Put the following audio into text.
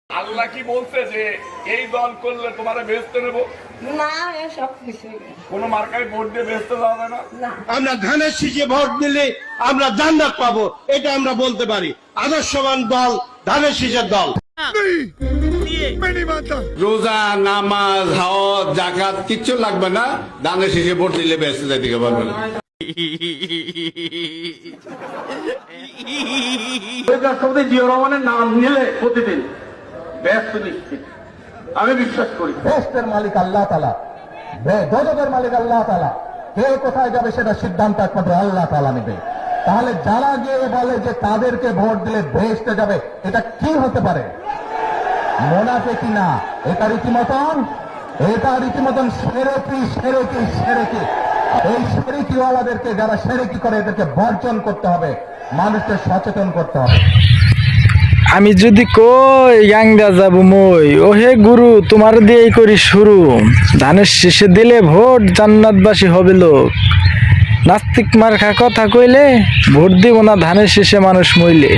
আল্লাহ কি বলছে যে এই দল করলে তোমার বেহেশতে নেবো? না, এসব কিছু কোন মার্কায় ভোট দিয়ে বেহেশতে যাওয়া যায় না। না। আমরা ধানের শীষে ভোট দিলে আমরা জান্নাত পাবো, এটা আমরা বলতে পারি। আদর্শবান দল ধানের শীষের দল। রোজা, নামাজ, হজ, যাকাত কিচ্ছু লাগবে না, ধানের শীষে ভোট দিলে বেহেশতে যাইতে পারবে না। রাষ্ট্রপতি জিয়া রহমানের নাম নিলে প্রতিদিন ব্যস্ত নিশ্চিত, আমি বিশ্বাস করি। বেহেশতের মালিক আল্লাহ তাআলা, দোজখের মালিক আল্লাহ তাআলা। কে কোথায় যাবে সেটা সিদ্ধান্ত একমাত্র আল্লাহ তাআলা নেবে। তাহলে যারা গিয়ে বলে যে তাদেরকে ভোট দিলে বেহেশতে যাবে, এটা কি হতে পারে? মুনাফিকি না, এটা রীতিমতন শিরকি। এই শিরকিওয়ালাদেরকে, যারা শিরকি করে, এদেরকে বর্জন করতে হবে, মানুষকে সচেতন করতে হবে। আমি যদি কই গাঙ্গা যাব মই, ও হে গুরু তোমার দিয়েই করি শুরু, ধানের শীষে দিলে ভোট জান্নাতবাসী হবে লোক, নাস্তিক মার্কা কথা কইলে ভোট দিব না ধানের শীষে মানুষ মইলে।